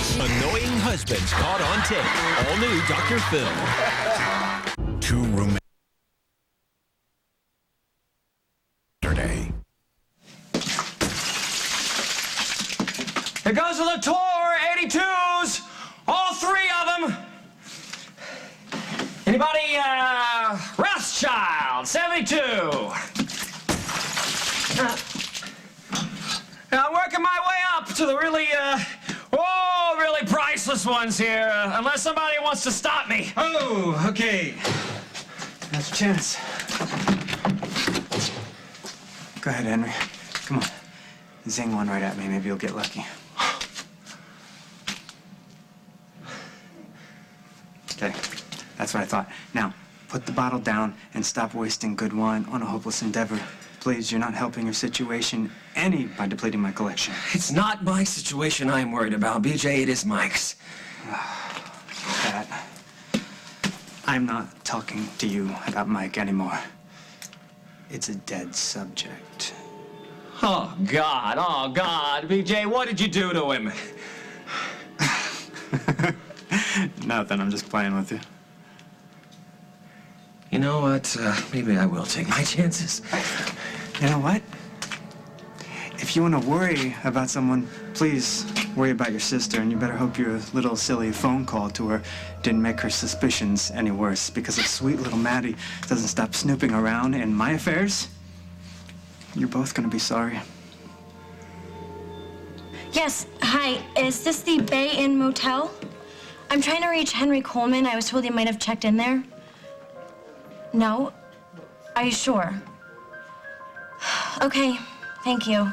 Annoying husbands caught on tape. All new Dr. Phil. Two roommates. Saturday. Here goes to the tour, 82s. All three of them. Anybody, Rothschild, 72. Now I'm working my way up to the really priceless ones here, unless somebody wants to stop me. Oh, okay. That's a chance. Go ahead, Henry. Come on. Zing one right at me. Maybe you'll get lucky. Okay, that's what I thought. Now, put the bottle down and stop wasting good wine on a hopeless endeavor. Please, you're not helping your situation any by depleting my collection. It's not my situation I'm worried about, BJ. It is Mike's. Pat, I'm not talking to you about Mike anymore. It's a dead subject. Oh, God, BJ, what did you do to him? Nothing, I'm just playing with you. You know what? Maybe I will take my chances. You know what? If you want to worry about someone, please worry about your sister, and you better hope your little silly phone call to her didn't make her suspicions any worse, because if sweet little Maddie doesn't stop snooping around in my affairs, you're both going to be sorry. Yes, hi. Is this the Bay Inn Motel? I'm trying to reach Henry Coleman. I was told he might have checked in there. No? Are you sure? Okay, thank you.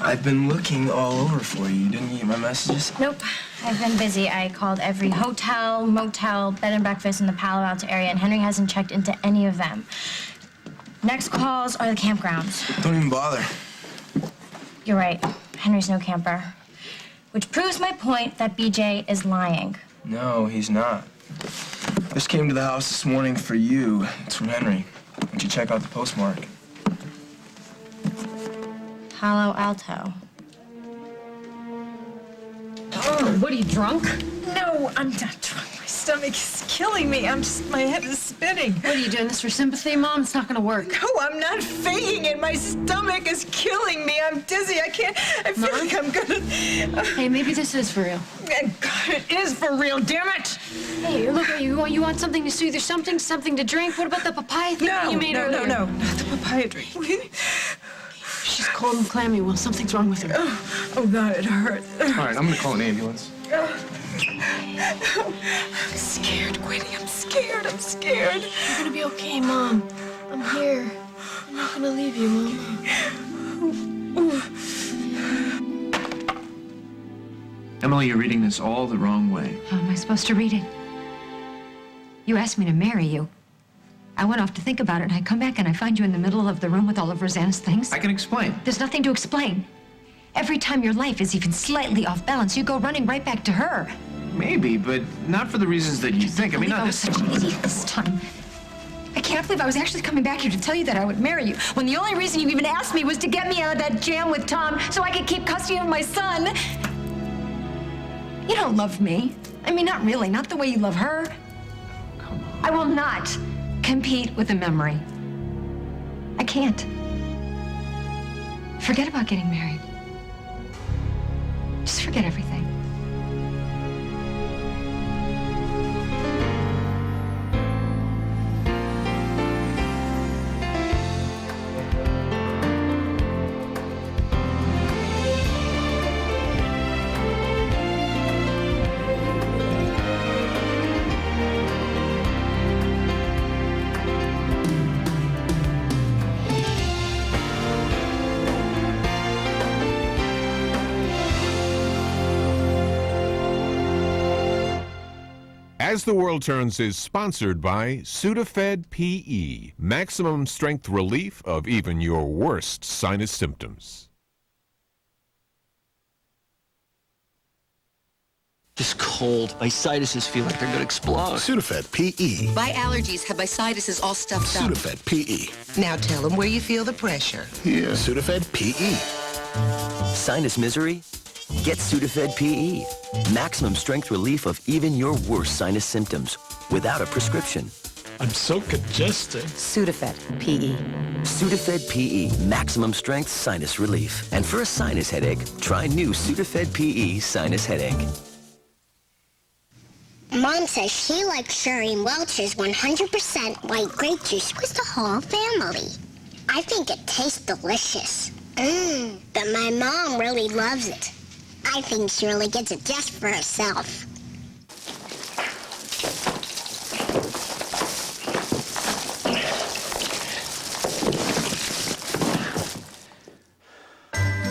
I've been looking all over for you. Didn't you get my messages? Nope, I've been busy. I called every hotel, motel, bed and breakfast in the Palo Alto area, and Henry hasn't checked into any of them. Next calls are the campgrounds. Don't even bother. You're right. Henry's no camper. Which proves my point that BJ is lying. No, he's not. This came to the house this morning for you. It's from Henry. Why don't you check out the postmark? Palo Alto. Oh, what, are you drunk? No, I'm not drunk. My stomach is killing me. My head is spinning. What, are you doing this for sympathy, Mom? It's not gonna work. No, I'm not faking it. My stomach is killing me. I'm dizzy. I feel like I'm gonna... Hey, maybe this is for real. God, it is for real, damn it! Hey, look, you want something to soothe you, something to drink? What about the papaya thing you made earlier? No, not the papaya drink. She's cold and clammy. Well, something's wrong with her. Oh, God, it hurts. All right, I'm gonna call an ambulance. I'm scared, Quinny. I'm scared. You're gonna be okay, Mom. I'm here. I'm not gonna leave you, Mom. Emily, you're reading this all the wrong way. How am I supposed to read it? You asked me to marry you. I went off to think about it, and I come back and I find you in the middle of the room with all of Rosanna's things. I can explain. There's nothing to explain. Every time your life is even slightly off balance, you go running right back to her. Maybe, but not for the reasons that you think. I mean, not I was such an idiot this time. I can't believe I was actually coming back here to tell you that I would marry you, when the only reason you even asked me was to get me out of that jam with Tom so I could keep custody of my son. You don't love me. I mean, not really, not the way you love her. Come on. I will not compete with a memory. I can't. Forget about getting married. Just forget everything. As the World Turns is sponsored by Sudafed PE, maximum strength relief of even your worst sinus symptoms. This cold, my sinuses feel like they're going to explode. Sudafed PE. My allergies have my sinuses all stuffed up. Sudafed PE. Now tell them where you feel the pressure. Here. Sudafed PE. Sinus misery? Get Sudafed PE. Maximum strength relief of even your worst sinus symptoms without a prescription. I'm so congested. Sudafed PE. Sudafed PE, maximum strength sinus relief. And for a sinus headache, try new Sudafed PE sinus headache. Mom says she likes Shireen Welch's 100% white grape juice with the whole family. I think it tastes delicious. But my mom really loves it. I think Shirley gets it just for herself.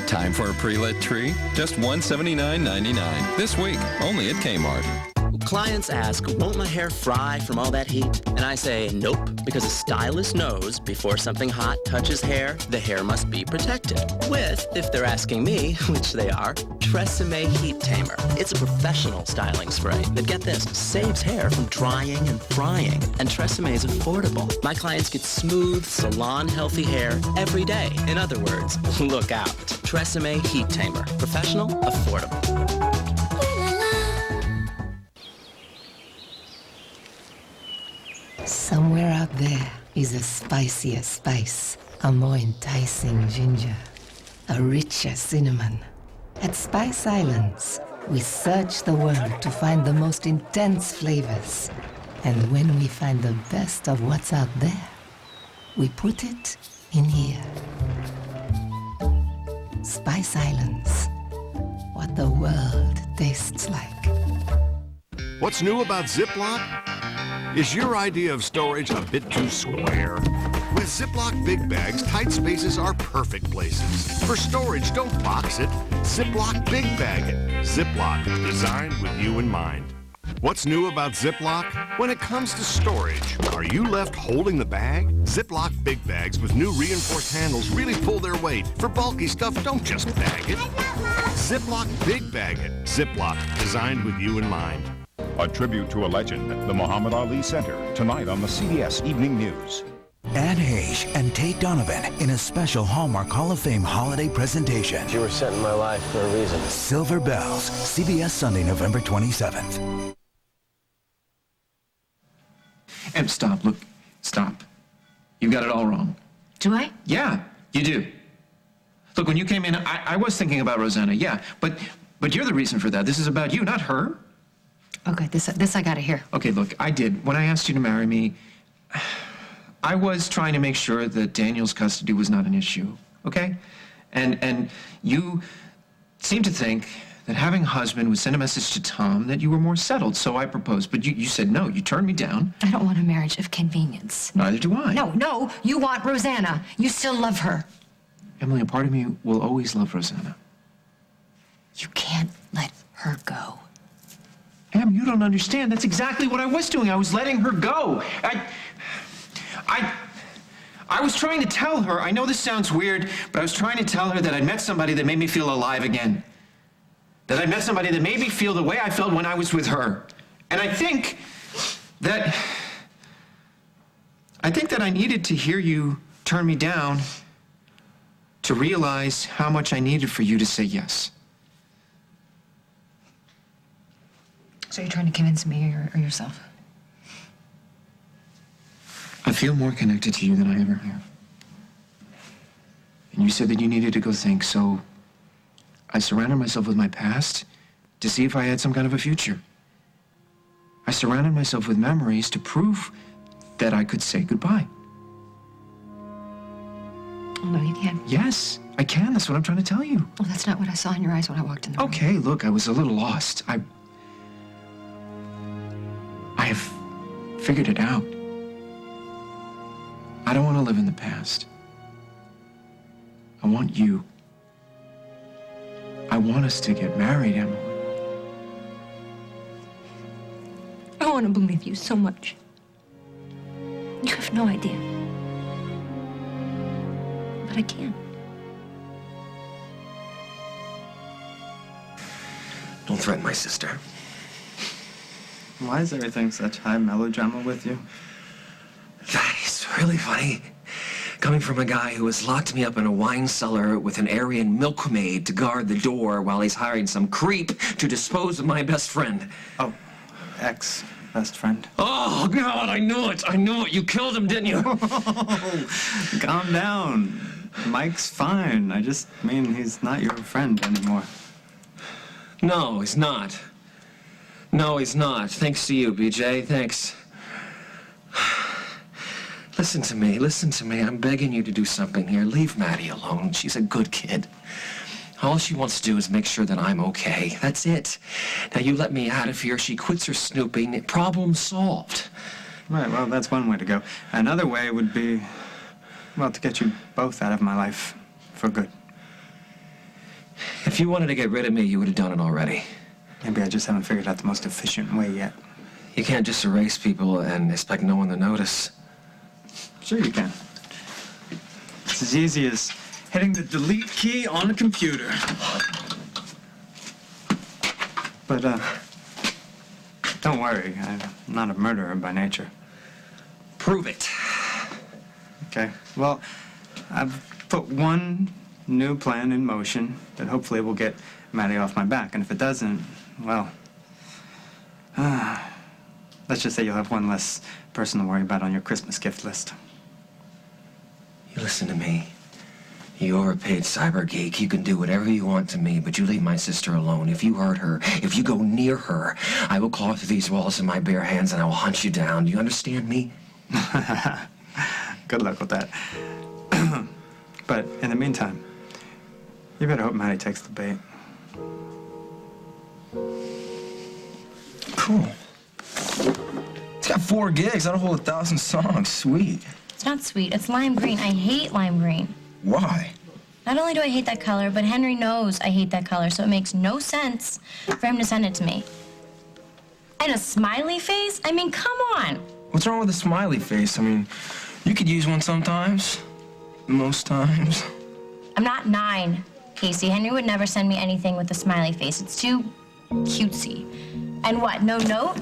Time for a pre-lit tree? Just $179.99. This week, only at Kmart. Clients ask, won't my hair fry from all that heat? And I say, nope, because a stylist knows before something hot touches hair, the hair must be protected. With, if they're asking me, which they are, Tresemme Heat Tamer. It's a professional styling spray that, get this, saves hair from drying and frying. And Tresemme is affordable. My clients get smooth, salon-healthy hair every day. In other words, look out. Tresemme Heat Tamer. Professional, affordable. Somewhere out there is a spicier spice, a more enticing ginger, a richer cinnamon. At Spice Islands, we search the world to find the most intense flavors. And when we find the best of what's out there, we put it in here. Spice Islands, what the world tastes like. What's new about Ziploc? Is your idea of storage a bit too square? With Ziploc Big Bags, tight spaces are perfect places. For storage, don't box it. Ziploc Big Bag it. Ziploc, designed with you in mind. What's new about Ziploc? When it comes to storage, are you left holding the bag? Ziploc Big Bags with new reinforced handles really pull their weight. For bulky stuff, don't just bag it. Ziploc Big Bag it. Ziploc, designed with you in mind. A tribute to a legend, the Muhammad Ali Center, tonight on the CBS Evening News. Anne Heche and Tate Donovan in a special Hallmark Hall of Fame holiday presentation. You were sent in my life for a reason. Silver Bells, CBS Sunday, November 27th. And stop, look, stop. You got it all wrong. Do I? Yeah, you do. Look, when you came in, I was thinking about Rosanna, yeah, but you're the reason for that. This is about you, not her. Okay, this I gotta hear. Okay, look, I did. When I asked you to marry me, I was trying to make sure that Daniel's custody was not an issue, okay? And you seemed to think that having a husband would send a message to Tom that you were more settled, so I proposed. But you said no, you turned me down. I don't want a marriage of convenience. Neither do I. No, you want Rosanna. You still love her. Emily, a part of me will always love Rosanna. You can't let her go. Em, you don't understand. That's exactly what I was doing. I was letting her go. I was trying to tell her, I know this sounds weird, but I was trying to tell her that I'd met somebody that made me feel alive again. That I'd met somebody that made me feel the way I felt when I was with her. And I think that I needed to hear you turn me down to realize how much I needed for you to say yes. So you're trying to convince me or yourself? I feel more connected to you than I ever have. And you said that you needed to go think, so I surrounded myself with my past to see if I had some kind of a future. I surrounded myself with memories to prove that I could say goodbye. Oh, no, you can't. Yes, I can. That's what I'm trying to tell you. Well, that's not what I saw in your eyes when I walked in the room. Okay, look, I was a little lost. I have figured it out. I don't want to live in the past. I want you. I want us to get married, Emily. I want to believe you so much. You have no idea. But I can't. Don't threaten my sister. Why is everything such high melodrama with you? It's really funny. Coming from a guy who has locked me up in a wine cellar with an Aryan milkmaid to guard the door while he's hiring some creep to dispose of my best friend. Oh, ex-best friend. Oh, God, I knew it. I knew it. You killed him, didn't you? Calm down. Mike's fine. I just mean he's not your friend anymore. No, he's not. No, he's not. Thanks to you, BJ. Thanks. Listen to me. I'm begging you to do something here. Leave Maddie alone. She's a good kid. All she wants to do is make sure that I'm okay. That's it. Now, you let me out of here. She quits her snooping. Problem solved. Right, well, that's one way to go. Another way would be, well, to get you both out of my life for good. If you wanted to get rid of me, you would have done it already. Maybe I just haven't figured out the most efficient way yet. You can't just erase people and expect no one to notice. Sure you can. It's as easy as hitting the delete key on a computer. But, don't worry. I'm not a murderer by nature. Prove it. Okay. Well, I've put one new plan in motion that hopefully will get Maddie off my back. And if it doesn't, well, let's just say you'll have one less person to worry about on your Christmas gift list. You listen to me. You overpaid cyber geek. You can do whatever you want to me, but you leave my sister alone. If you hurt her, if you go near her, I will claw through these walls in my bare hands and I will hunt you down. Do you understand me? Good luck with that. But in the meantime, you better hope Maddie takes the bait. Cool. It's got 4 gigs. That'll hold 1,000 songs. Sweet. It's not sweet. It's lime green. I hate lime green. Why? Not only do I hate that color, but Henry knows I hate that color, so it makes no sense for him to send it to me. And a smiley face? I mean, come on. What's wrong with a smiley face? I mean, you could use one sometimes. Most times. I'm not 9, Casey. Henry would never send me anything with a smiley face. It's too cutesy. And what, no note?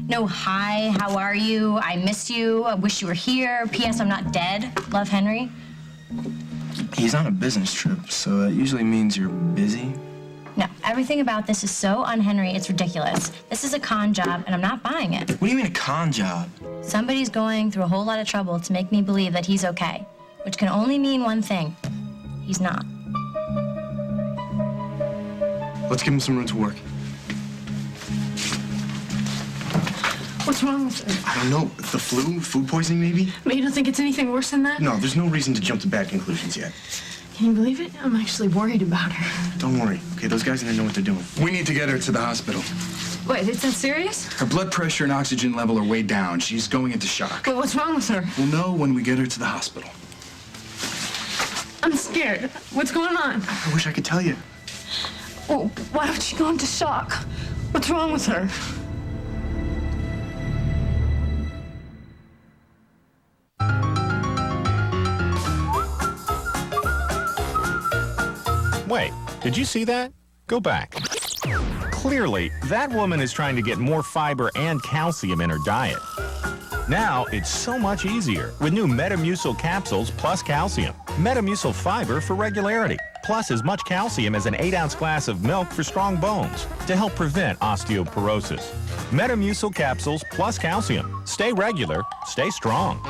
No hi, how are you? I miss you. I wish you were here. P.S. I'm not dead. Love, Henry. He's on a business trip, so that usually means you're busy. No, everything about this is so un-Henry, it's ridiculous. This is a con job, and I'm not buying it. What do you mean a con job? Somebody's going through a whole lot of trouble to make me believe that he's okay, which can only mean one thing. He's not. Let's give him some room to work. What's wrong with her? I don't know. The flu? Food poisoning, maybe? But you don't think it's anything worse than that? No, there's no reason to jump to bad conclusions yet. Can you believe it? I'm actually worried about her. Don't worry, okay? Those guys in there know what they're doing. We need to get her to the hospital. Wait, it's that serious? Her blood pressure and oxygen level are way down. She's going into shock. Wait, what's wrong with her? We'll know when we get her to the hospital. I'm scared. What's going on? I wish I could tell you. Oh, why would she go into shock? What's wrong with her? Wait, did you see that? Go back. Clearly, that woman is trying to get more fiber and calcium in her diet. Now, it's so much easier with new Metamucil capsules plus calcium. Metamucil fiber for regularity, plus as much calcium as an 8-ounce glass of milk for strong bones to help prevent osteoporosis. Metamucil capsules plus calcium. Stay regular, stay strong.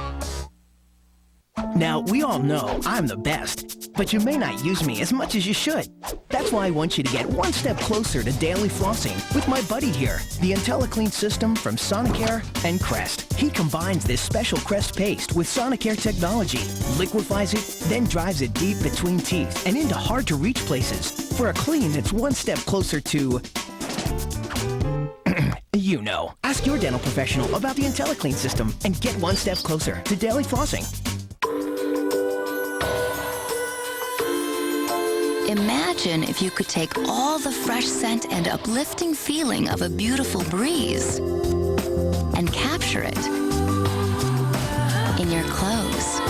Now, we all know I'm the best, but you may not use me as much as you should. That's why I want you to get one step closer to daily flossing with my buddy here, the IntelliClean system from Sonicare and Crest. He combines this special Crest paste with Sonicare technology, liquefies it, then drives it deep between teeth and into hard-to-reach places for a clean that's one step closer to... you know. Ask your dental professional about the IntelliClean system and get one step closer to daily flossing. Imagine if you could take all the fresh scent and uplifting feeling of a beautiful breeze and capture it in your clothes.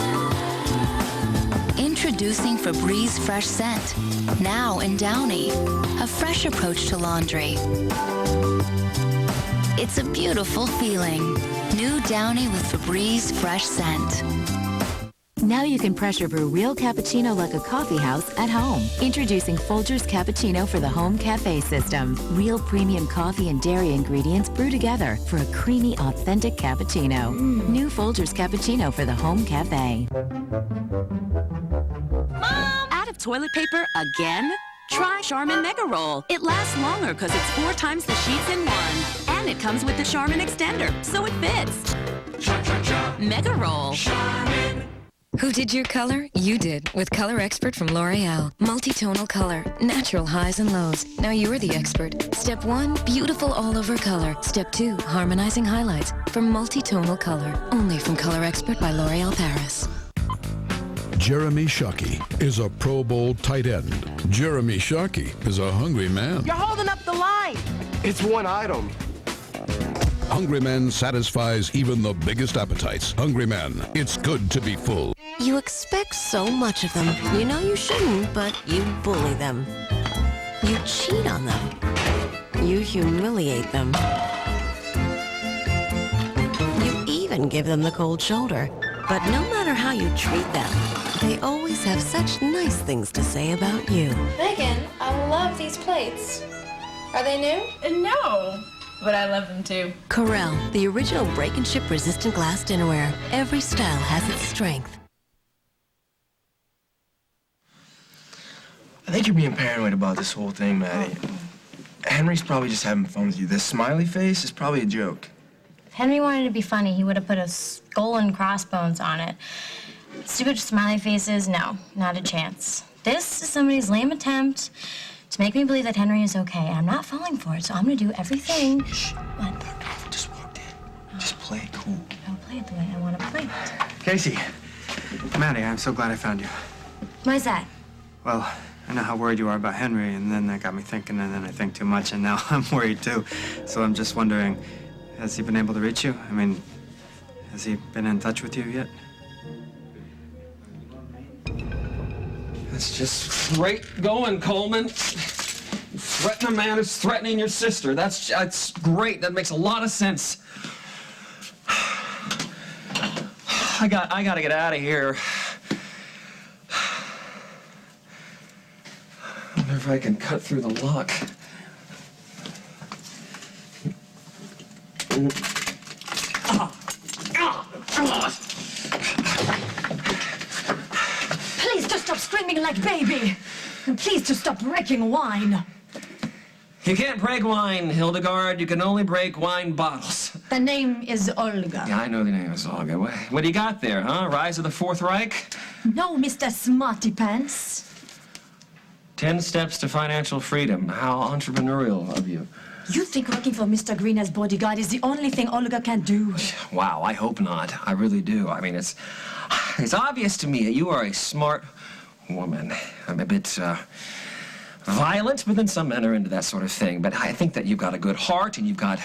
Introducing Febreze Fresh Scent, now in Downy, a fresh approach to laundry. It's a beautiful feeling. New Downy with Febreze Fresh Scent. Now you can pressure brew real cappuccino like a coffee house at home. Introducing Folgers Cappuccino for the home cafe system. Real premium coffee and dairy ingredients brew together for a creamy, authentic cappuccino. New Folgers Cappuccino for the home cafe. Mom! Out of toilet paper again? Try Charmin Mega Roll. It lasts longer because it's 4 times the sheets in one. And it comes with the Charmin extender, so it fits. Mega Roll. Charmin. Who did your color? You did, with Color Expert from L'Oreal. Multi-tonal color, natural highs and lows. Now you're the expert. Step 1, beautiful all-over color. Step 2, harmonizing highlights for multi-tonal color. Only from Color Expert by L'Oreal Paris. Jeremy Shockey is a Pro Bowl tight end. Jeremy Shockey is a hungry man. You're holding up the line. It's one item. Hungry Men satisfies even the biggest appetites. Hungry Men, it's good to be full. You expect so much of them. You know you shouldn't, but you bully them. You cheat on them. You humiliate them. You even give them the cold shoulder. But no matter how you treat them, they always have such nice things to say about you. Megan, I love these plates. Are they new? No, but I love them too. Corelle, the original break and ship resistant glass dinnerware. Every style has its strength. I think you're being paranoid about this whole thing, Maddie. Henry's probably just having fun with you. This smiley face is probably a joke. If Henry wanted to be funny, he would have put a skull and crossbones on it. Stupid smiley faces, no, not a chance. This is somebody's lame attempt to make me believe that Henry is okay. I'm not falling for it, so I'm gonna do everything. Shh. What? Alfred just walked in. Just play it cool. I'll play it the way I want to play it. Casey. Maddie, I'm so glad I found you. Why's that? Well, I know how worried you are about Henry, and then that got me thinking, and then I think too much, and now I'm worried too. So I'm just wondering, has he been able to reach you? I mean, has he been in touch with you yet? That's just great going, Coleman. You threaten a man who's threatening your sister. That's great. That makes a lot of sense. I gotta get out of here. I wonder if I can cut through the lock. Please just stop screaming like baby. And please just stop breaking wine. You can't break wine, Hildegard. You can only break wine bottles. The name is Olga. Yeah, I know the name is Olga. What do you got there, huh? Rise of the Fourth Reich? No, Mr. Smarty Pants. 10 steps to financial freedom. How entrepreneurial of you. You think working for Mr. Green as bodyguard is the only thing Olga can do? Wow, I hope not. I really do. I mean, it's obvious to me that you are a smart woman. I'm a bit violent, but then some men are into that sort of thing. But I think that you've got a good heart and you've got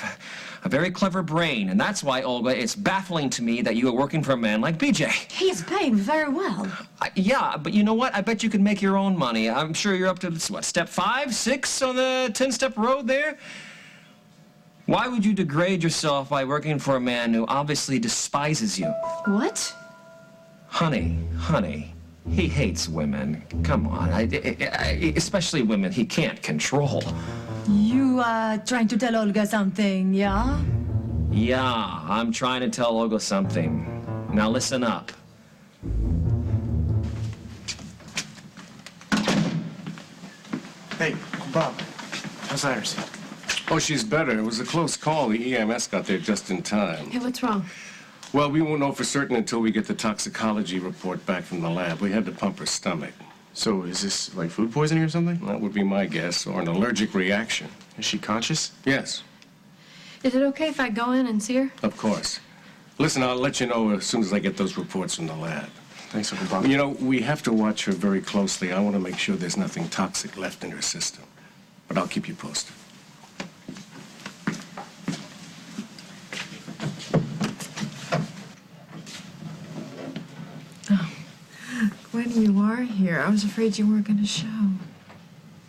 a very clever brain. And that's why, Olga, it's baffling to me that you are working for a man like BJ. He is paying very well. Yeah, but you know what? I bet you can make your own money. I'm sure you're up to, what, step 5, 6 on the 10-step road there? Why would you degrade yourself by working for a man who obviously despises you? What? Honey, he hates women. Come on, especially women he can't control. You are trying to tell Olga something, yeah? Yeah, I'm trying to tell Olga something. Now listen up. Hey, Bob, how's Iris? Oh, she's better. It was a close call. The EMS got there just in time. Hey, what's wrong? Well, we won't know for certain until we get the toxicology report back from the lab. We had to pump her stomach. So is this like food poisoning or something? That would be my guess, or an allergic reaction. Is she conscious? Yes, Is it okay if I go in and see her? of course. Listen, I'll let you know as soon as I get those reports from the lab. Thanks, Uncle Bob. You know, we have to watch her very closely. I want to make sure there's nothing toxic left in her system. But I'll keep you posted. When you are here, I was afraid you weren't going to show.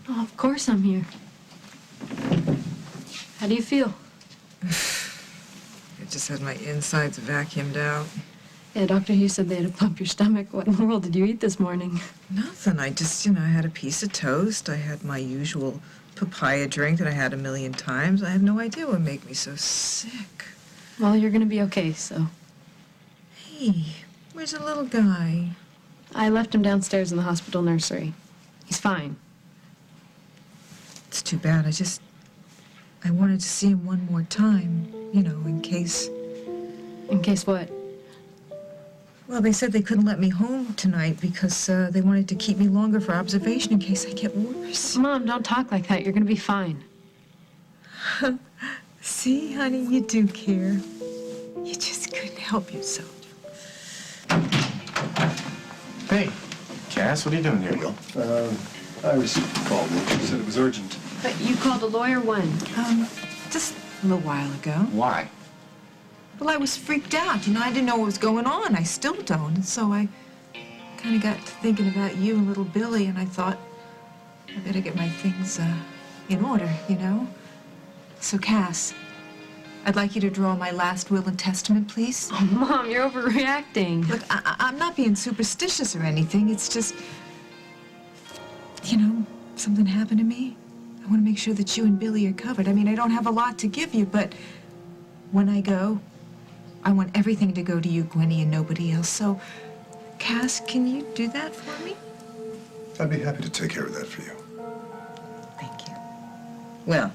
Oh, of course I'm here. How do you feel? just had my insides vacuumed out. Yeah, Dr. Hughes said they had to pump your stomach. What in the world did you eat this morning? Nothing. I just, I had a piece of toast. I had my usual papaya drink that I had 1,000,000 times. I have no idea what would make me so sick. Well, you're gonna be okay, so. Hey, where's the little guy? I left him downstairs in the hospital nursery. He's fine. It's too bad. I wanted to see him one more time, in case. In case what? Well, they said they couldn't let me home tonight because they wanted to keep me longer for observation in case I get worse. Mom, don't talk like that. You're gonna be fine. See, honey, you do care. You just couldn't help yourself. Hey, Cass, what are you doing here? Iris called me. She said it was urgent. But you called a lawyer when? Just a little while ago. Why? Well, I was freaked out. I didn't know what was going on. I still don't. And so I kind of got to thinking about you and little Billy, and I thought, I better get my things in order, So, Cass, I'd like you to draw my last will and testament, please. Oh, Mom, you're overreacting. Look, I'm not being superstitious or anything. It's just, something happened to me. I want to make sure that you and Billy are covered. I mean, I don't have a lot to give you, but when I go, I want everything to go to you, Gwenny, and nobody else. So, Cass, can you do that for me? I'd be happy to take care of that for you. Thank you. Well,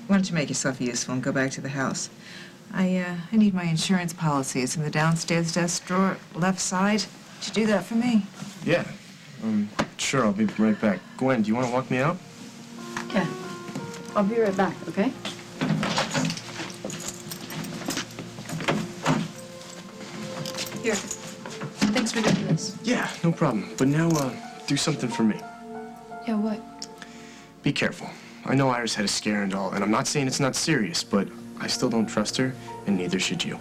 why don't you make yourself useful and go back to the house? I need my insurance policy. It's in the downstairs desk drawer, left side. Would you do that for me? Yeah. Sure, I'll be right back. Gwen, do you want to walk me out? Okay. I'll be right back, okay? Here. Thanks for doing this. Yeah, no problem. But now, do something for me. Yeah, what? Be careful. I know Iris had a scare and all, and I'm not saying it's not serious, but I still don't trust her, and neither should you.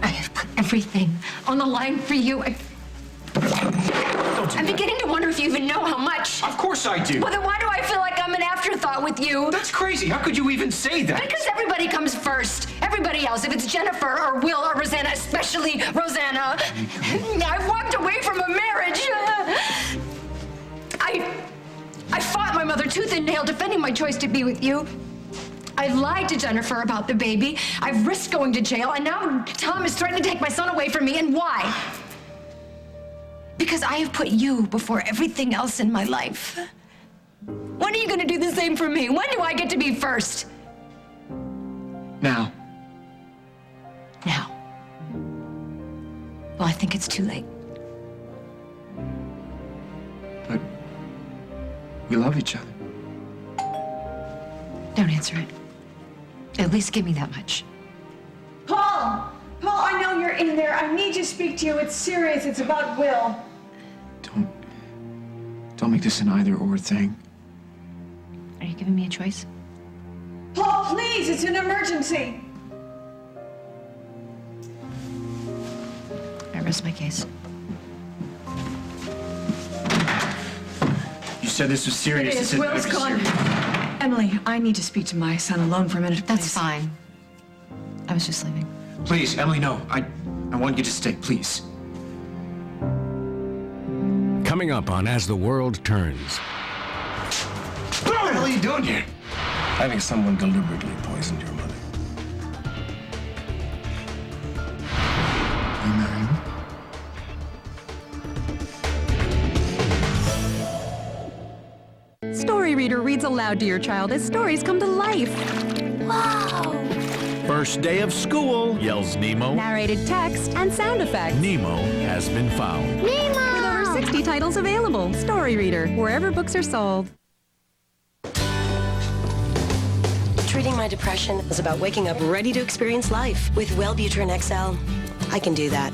I have put everything on the line for you. I'm beginning to wonder if you even know how much. Of course I do. Well, then why do I feel like I'm an afterthought with you? That's crazy. How could you even say that? Because everybody comes first. Everybody else. If it's Jennifer or Will or Rosanna, especially Rosanna. I walked away from a marriage. I fought my mother tooth and nail defending my choice to be with you. I lied to Jennifer about the baby. I've risked going to jail, and now Tom is threatening to take my son away from me. And why? Because I have put you before everything else in my life. When are you going to do the same for me? When do I get to be first? Now. Now. Well, I think it's too late. But we love each other. Don't answer it. At least give me that much. Paul! Paul, I know you're in there. I need to speak to you. It's serious. It's about Will. Don't make this an either-or thing. Are you giving me a choice? Paul, please, it's an emergency. I rest my case. You said this was serious. It is. Will's gone. Emily, I need to speak to my son alone for a minute, please. That's fine. I was just leaving. Please, Emily, no. I want you to stay, please. Coming up on As the World Turns. What the hell are you doing here? I think someone deliberately poisoned your mother. You marry him? Story Reader reads aloud to your child as stories come to life. Wow! First day of school, yells Nemo. Narrated text and sound effects. Nemo has been found. With over 60 titles available. Story Reader, wherever books are sold. Treating my depression is about waking up ready to experience life. With Wellbutrin XL, I can do that.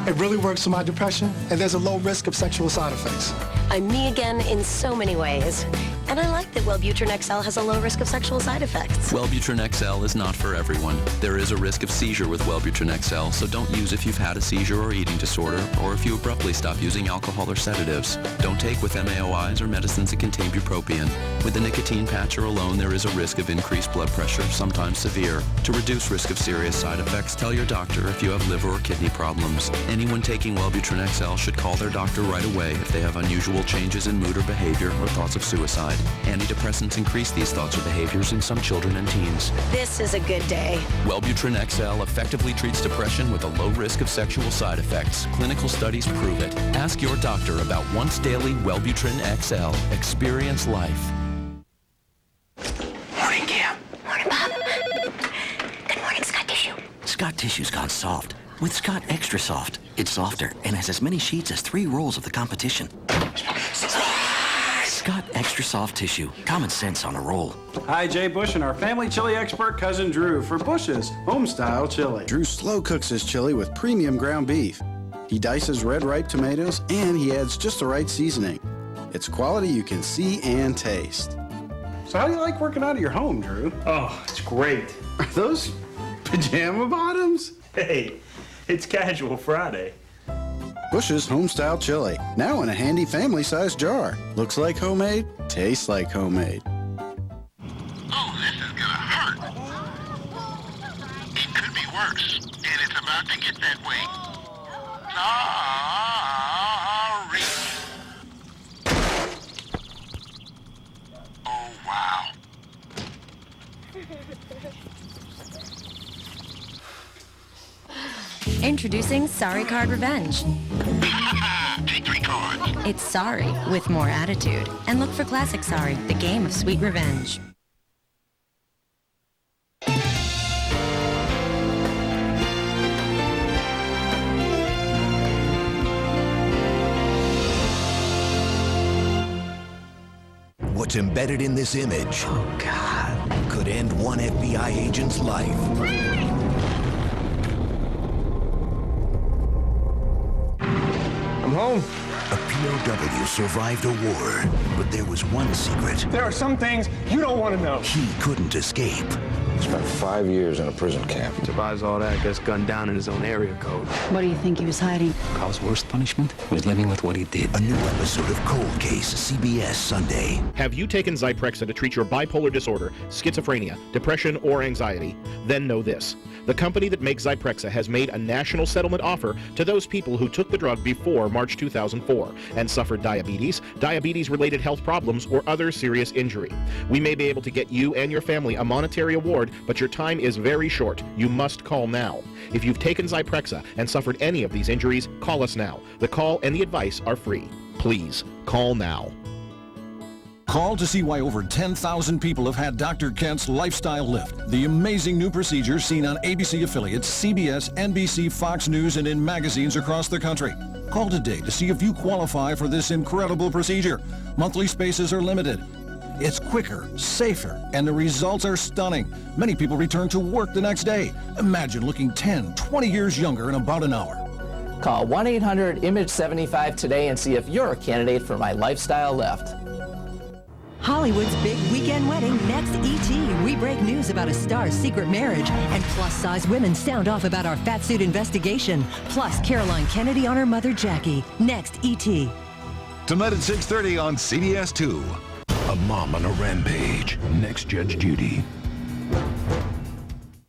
It really works for my depression, and there's a low risk of sexual side effects. I'm me again in so many ways. And I like that Wellbutrin XL has a low risk of sexual side effects. Wellbutrin XL is not for everyone. There is a risk of seizure with Wellbutrin XL, so don't use if you've had a seizure or eating disorder, or if you abruptly stop using alcohol or sedatives. Don't take with MAOIs or medicines that contain bupropion. With the nicotine patch or alone, there is a risk of increased blood pressure, sometimes severe. To reduce risk of serious side effects, tell your doctor if you have liver or kidney problems. Anyone taking Wellbutrin XL should call their doctor right away if they have unusual changes in mood or behavior or thoughts of suicide. Antidepressants increase these thoughts or behaviors in some children and teens. This is a good day. Wellbutrin XL effectively treats depression with a low risk of sexual side effects. Clinical studies prove it. Ask your doctor about once daily Wellbutrin XL. Experience life. Morning, Cam. Morning, Bob. Good morning, Scott Tissue. Scott Tissue's gone soft. With Scott Extra Soft, it's softer and has as many sheets as 3 rolls of the competition. Scott Extra Soft Tissue. Common sense on a roll. Hi, Jay Bush and our family chili expert, Cousin Drew, for Bush's home-style chili. Drew slow cooks his chili with premium ground beef. He dices red ripe tomatoes and he adds just the right seasoning. It's quality you can see and taste. So how do you like working out of your home, Drew? Oh, it's great. Are those pajama bottoms? Hey, it's Casual Friday. Bush's home-style chili, now in a handy family-sized jar. Looks like homemade, tastes like homemade. Oh, this is gonna hurt. It could be worse, and it's about to get that way. Sorry. Oh, wow. Introducing Sorry Card Revenge. Take 3 cards. It's sorry with more attitude. And look for Classic Sorry, the game of sweet revenge. What's embedded in this image, oh God, could end one FBI agent's life. I'm home. A POW survived a war, but there was one secret. There are some things you don't want to know. He couldn't escape. Spent 5 years in a prison camp. Survives all that, gets gunned down in his own area code. What do you think he was hiding? Carl's worst punishment was living with what he did. A new episode of Cold Case, CBS Sunday. Have you taken Zyprexa to treat your bipolar disorder, schizophrenia, depression, or anxiety? Then know this. The company that makes Zyprexa has made a national settlement offer to those people who took the drug before March 2004 and suffered diabetes, diabetes-related health problems, or other serious injury. We may be able to get you and your family a monetary award, but your time is very short. You must call now. If you've taken Zyprexa and suffered any of these injuries, call us now. The call and the advice are free. Please, call now. Call to see why over 10,000 people have had Dr. Kent's Lifestyle Lift, the amazing new procedure seen on ABC affiliates, CBS, NBC, Fox News, and in magazines across the country. Call today to see if you qualify for this incredible procedure. Monthly spaces are limited. It's quicker, safer, and the results are stunning. Many people return to work the next day. Imagine looking 10, 20 years younger in about an hour. Call 1-800-IMAGE-75 today and see if you're a candidate for my Lifestyle Lift. Hollywood's big weekend wedding, next ET. We break news about a star's secret marriage, and plus-size women sound off about our fat suit investigation. Plus, Caroline Kennedy on her mother, Jackie. Next ET. Tonight at 6:30 on CBS 2. A mom on a rampage. Next Judge Judy.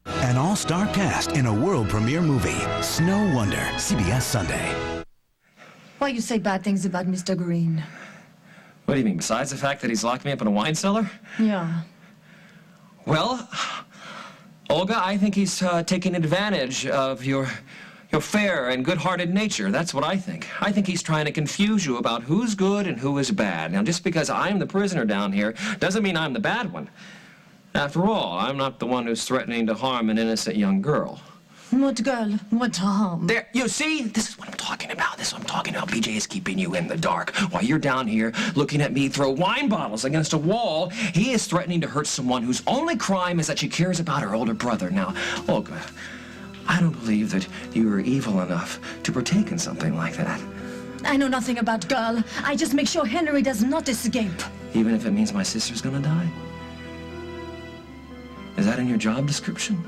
An all-star cast in a world premiere movie. Snow Wonder. CBS Sunday. Why you say bad things about Mr. Green? What do you mean, besides the fact that he's locked me up in a wine cellar? Yeah. Well, Olga, I think he's taking advantage of your fair and good-hearted nature. That's what I think. I think he's trying to confuse you about who's good and who is bad. Now, just because I'm the prisoner down here doesn't mean I'm the bad one. After all, I'm not the one who's threatening to harm an innocent young girl. What girl? What harm? There, you see? This is what I'm talking about. This is what I'm talking about. BJ is keeping you in the dark. While you're down here looking at me throw wine bottles against a wall, he is threatening to hurt someone whose only crime is that she cares about her older brother. Now, Olga, I don't believe that you are evil enough to partake in something like that. I know nothing about girl. I just make sure Henry does not escape. Even if it means my sister's gonna die? Is that in your job description?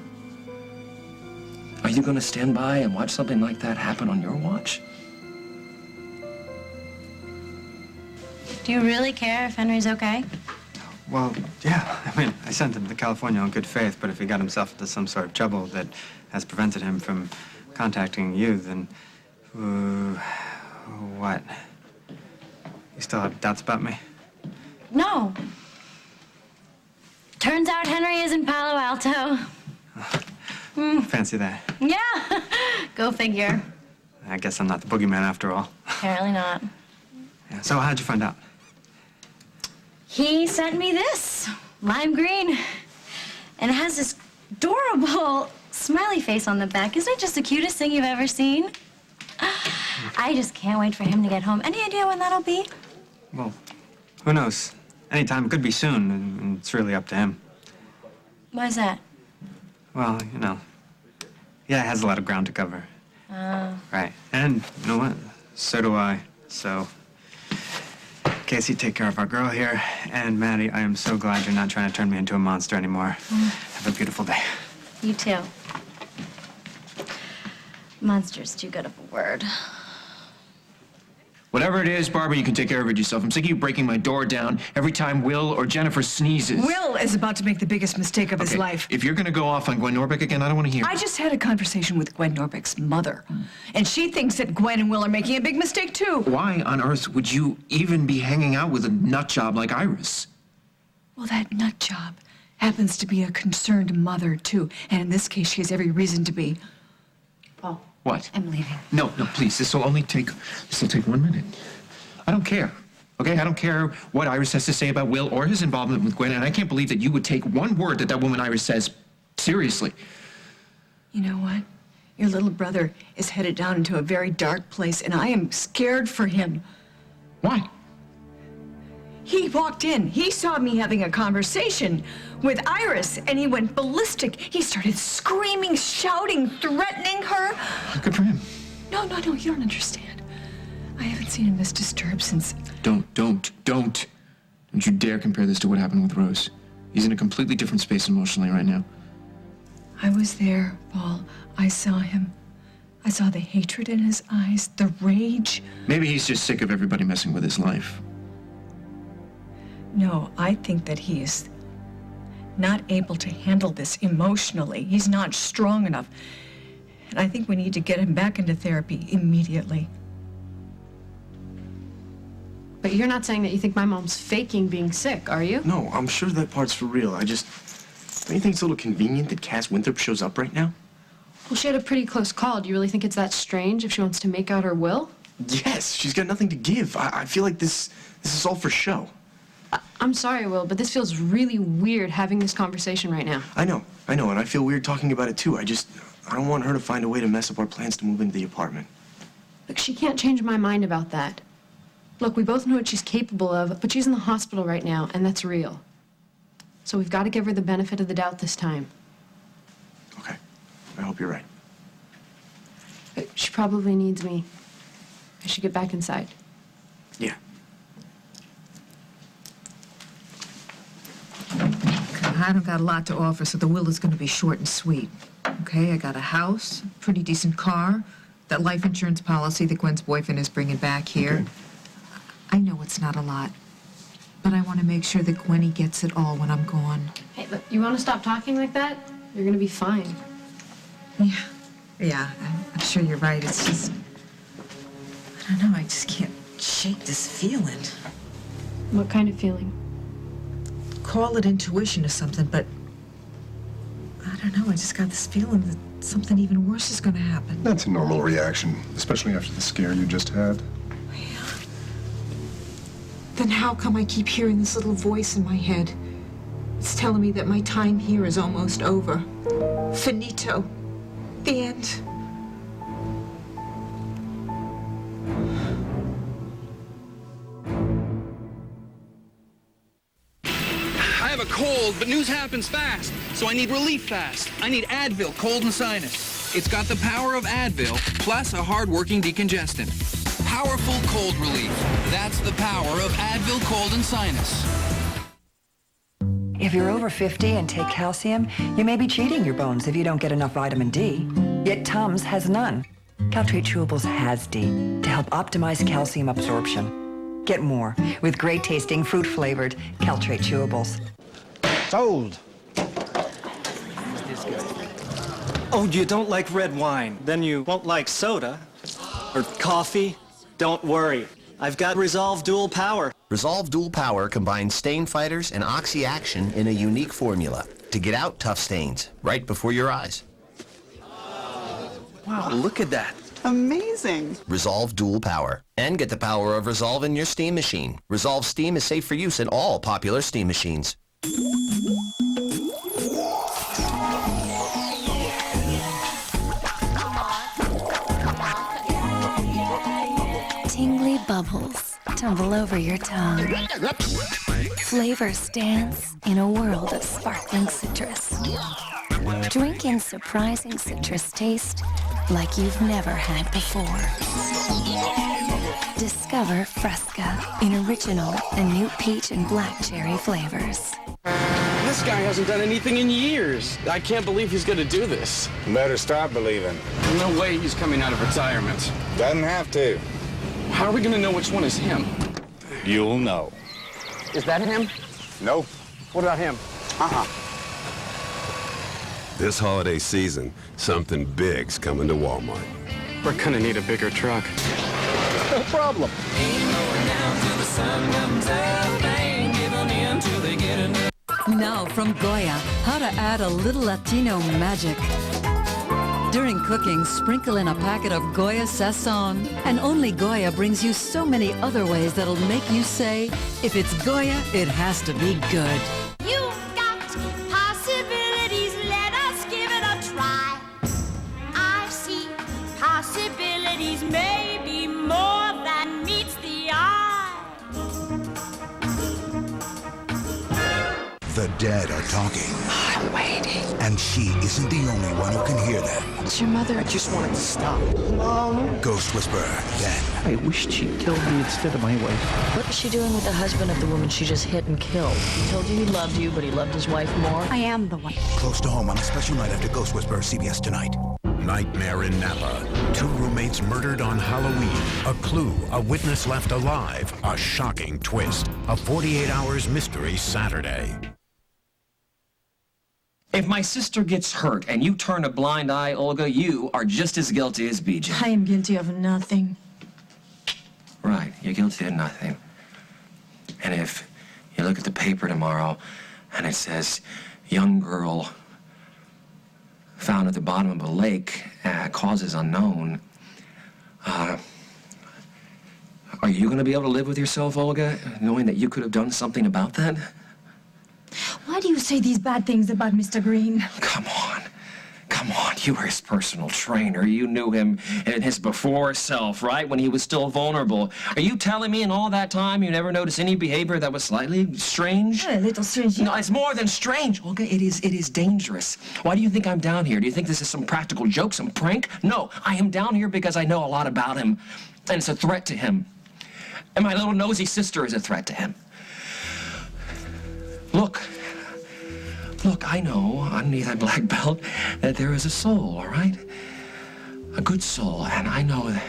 Are you gonna stand by and watch something like that happen on your watch? Do you really care if Henry's okay? Well, yeah. I mean, I sent him to California in good faith, but if he got himself into some sort of trouble that has prevented him from contacting you, then... what? You still have doubts about me? No. Turns out Henry is in Palo Alto. Fancy that. Yeah. Go figure. I guess I'm not the boogeyman after all. Apparently not. Yeah, so how'd you find out? He sent me this. Lime green. And it has this adorable smiley face on the back. Isn't it just the cutest thing you've ever seen? I just can't wait for him to get home. Any idea when that'll be? Well, who knows? Anytime. It could be soon, and it's really up to him. Why is that? Well, you know, yeah, it has a lot of ground to cover. Oh. Right. And you know what? So do I. So, Casey, take care of our girl here. And Maddie, I am so glad you're not trying to turn me into a monster anymore. Have a beautiful day. You too. Monster's too good of a word. Whatever it is, Barbara, you can take care of it yourself. I'm sick of you breaking my door down every time Will or Jennifer sneezes. Will is about to make the biggest mistake of his life. If you're gonna go off on Gwen Norbeck again, I don't want to hear. I just had a conversation with Gwen Norbeck's mother, and she thinks that Gwen and Will are making a big mistake, too. Why on earth would you even be hanging out with a nut job like Iris? Well, that nut job happens to be a concerned mother, too, and in this case, she has every reason to be. Paul. What? I'm leaving. No, please. This will take 1 minute. I don't care. Okay? I don't care what Iris has to say about Will or his involvement with Gwen, and I can't believe that you would take one word that woman Iris says seriously. You know what? Your little brother is headed down into a very dark place, and I am scared for him. Why? He walked in. He saw me having a conversation with Iris, and he went ballistic. He started screaming, shouting, threatening her. Good for him. No, you don't understand. I haven't seen him this disturbed since... Don't you dare compare this to what happened with Rose. He's in a completely different space emotionally right now. I was there, Paul. I saw him. I saw the hatred in his eyes, the rage. Maybe he's just sick of everybody messing with his life. No, I think that he is not able to handle this emotionally. He's not strong enough. And I think we need to get him back into therapy immediately. But you're not saying that you think my mom's faking being sick, are you? No, I'm sure that part's for real. Don't you think it's a little convenient that Cass Winthrop shows up right now? Well, she had a pretty close call. Do you really think it's that strange if she wants to make out her will? Yes, she's got nothing to give. I feel like this is all for show. I'm sorry, Will, but this feels really weird having this conversation right now. I know, and I feel weird talking about it too. I don't want her to find a way to mess up our plans to move into the apartment. Look, she can't change my mind about that. Look, we both know what she's capable of, but she's in the hospital right now, and that's real. So we've got to give her the benefit of the doubt this time. Okay, I hope you're right. But she probably needs me. I should get back inside. Yeah. I don't got a lot to offer, so the will is going to be short and sweet. Okay, I got a house, a pretty decent car, that life insurance policy that Gwen's boyfriend is bringing back here. Okay. I know it's not a lot, but I want to make sure that Gwenny gets it all when I'm gone. Hey, look, you want to stop talking like that? You're going to be fine. Yeah, I'm sure you're right. It's just, I don't know, I just can't shake this feeling. What kind of feeling? Call it intuition or something, but I don't know, I just got this feeling that something even worse is going to happen. That's a normal reaction, especially after the scare you just had. Yeah. Then how come I keep hearing this little voice in my head? It's telling me that my time here is almost over. Finito. The end. I have a cold, but news happens fast, so I need relief fast. I need Advil, cold and sinus. It's got the power of Advil, plus a hard-working decongestant. powerful cold relief. That's the power of Advil Cold and Sinus. If you're over 50 and take calcium, you may be cheating your bones if you don't get enough vitamin D. Yet Tums has none. Caltrate Chewables has D to help optimize calcium absorption. Get more with great-tasting, fruit-flavored Caltrate Chewables. Sold. Oh, you don't like red wine? Then you won't like soda or coffee? Don't worry. I've got Resolve Dual Power. Resolve Dual Power combines stain fighters and oxy-action in a unique formula to get out tough stains right before your eyes. Wow, look at that. Amazing. Resolve Dual Power. And get the power of Resolve in your steam machine. Resolve Steam is safe for use in all popular steam machines. Tingly bubbles tumble over your tongue. Flavors dance in a world of sparkling citrus. Drink in surprising citrus taste like you've never had before. Discover Fresca in original and new peach and black cherry flavors. This guy hasn't done anything in years. I can't believe he's gonna do this. Better start believing. No way he's coming out of retirement. Doesn't have to. How are we gonna know which one is him? You'll know. Is that him? Nope. What about him? This holiday season, something big's coming to Walmart. We're gonna need a bigger truck. No problem. Now from Goya, how to add a little Latino magic. During cooking, sprinkle in a packet of Goya Sazon. And only Goya brings you so many other ways that'll make you say, if it's Goya, it has to be good. You've got possibilities, let us give it a try. I see possibilities, maybe more than meets the eye. The dead are talking. I'm waiting. And she isn't the only one who can hear them. It's your mother. I just want it to stop. Mom. Ghost Whisperer, then. I wished she'd killed me instead of my wife. What is she doing with the husband of the woman she just hit and killed? He told you he loved you, but he loved his wife more? I am the one. Close to home on a special night after Ghost Whisperer, CBS Tonight. Nightmare in Napa. 2 roommates murdered on Halloween. A clue, a witness left alive. A shocking twist. A 48 Hours mystery Saturday. If my sister gets hurt and you turn a blind eye, Olga, you are just as guilty as BJ. I am guilty of nothing. Right, you're guilty of nothing. And if you look at the paper tomorrow and it says, young girl found at the bottom of a lake, causes unknown, are you going to be able to live with yourself, Olga, knowing that you could have done something about that? Why do you say these bad things about Mr. Green? Come on. You were his personal trainer. You knew him in his before self, right? When he was still vulnerable. Are you telling me in all that time you never noticed any behavior that was slightly strange? A little strange. No, it's more than strange. Olga, it is dangerous. Why do you think I'm down here? Do you think this is some practical joke, some prank? No, I am down here because I know a lot about him. And it's a threat to him. And my little nosy sister is a threat to him. Look, I know underneath that black belt that there is a soul, all right? A good soul, and I know that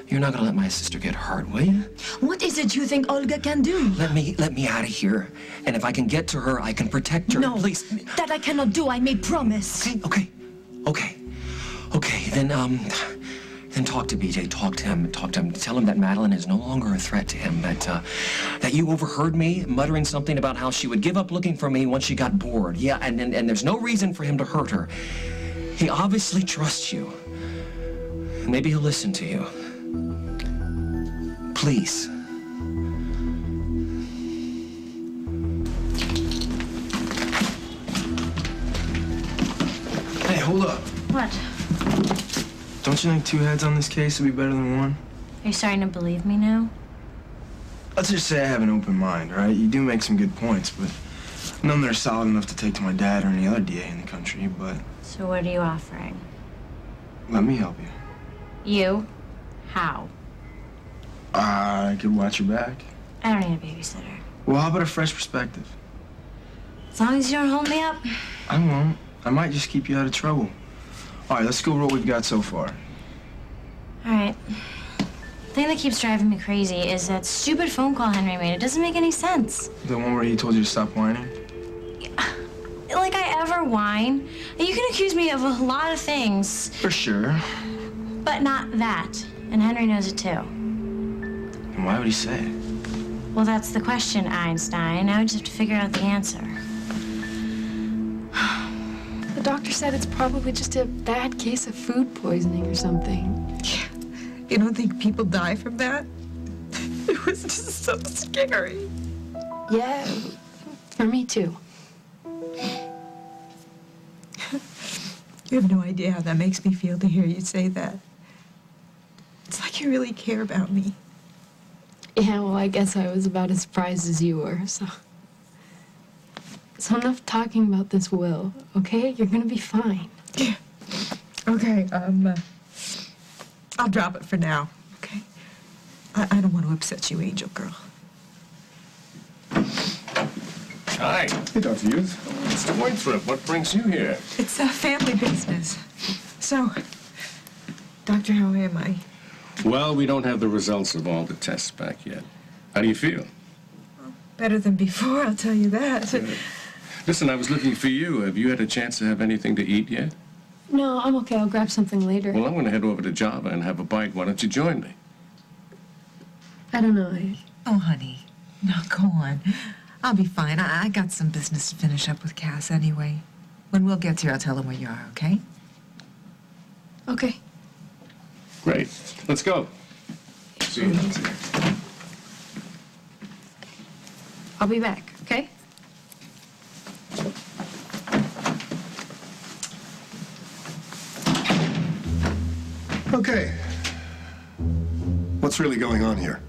you're not gonna let my sister get hurt, will you? What is it you think Olga can do? Let me out of here, and if I can get to her, I can protect her. No, please. That I cannot do. I made promise. Okay, then talk to BJ, talk to him, tell him that Madeline is no longer a threat to him, that you overheard me muttering something about how she would give up looking for me once she got bored. Yeah, and there's no reason for him to hurt her. He obviously trusts you. Maybe he'll listen to you. Please. Hey, hold up. What? Don't you think 2 heads on this case would be better than 1? Are you starting to believe me now? Let's just say I have an open mind, all right? You do make some good points, but none that are solid enough to take to my dad or any other DA in the country, but... So what are you offering? Let me help you. You? How? I could watch your back. I don't need a babysitter. Well, how about a fresh perspective? As long as you don't hold me up. I won't. I might just keep you out of trouble. All right, let's go over what we've got so far. All right. The thing that keeps driving me crazy is that stupid phone call Henry made. It doesn't make any sense. The one where he told you to stop whining? Like I ever whine. You can accuse me of a lot of things, For sure. but not that. And Henry knows it too. And why would he say it? Well, that's the question, Einstein. Now we just have to figure out the answer. The doctor said it's probably just a bad case of food poisoning or something. You don't think people die from that? It was just so scary. Yeah, for me too. You have no idea how that makes me feel to hear you say that. It's like you really care about me. Yeah, well, I guess I was about as surprised as you were, so. So enough talking about this will, okay? You're gonna be fine. Yeah. Okay, I'll drop it for now, okay? I don't want to upset you, Angel Girl. Hi. Hey, Dr. Youth. Mr. Winthrop, what brings you here? It's a family business. So, Doctor, how am I? Well, we don't have the results of all the tests back yet. How do you feel? Better than before, I'll tell you that. Listen, I was looking for you. Have you had a chance to have anything to eat yet? No, I'm okay. I'll grab something later. Well, I'm going to head over to Java and have a bite. Why don't you join me? I don't know. Oh, honey. No, go on. I'll be fine. I got some business to finish up with Cass anyway. When Will gets here, I'll tell him where you are, okay? Okay. Great. Let's go. See you. I'll be back, okay? Okay. What's really going on here?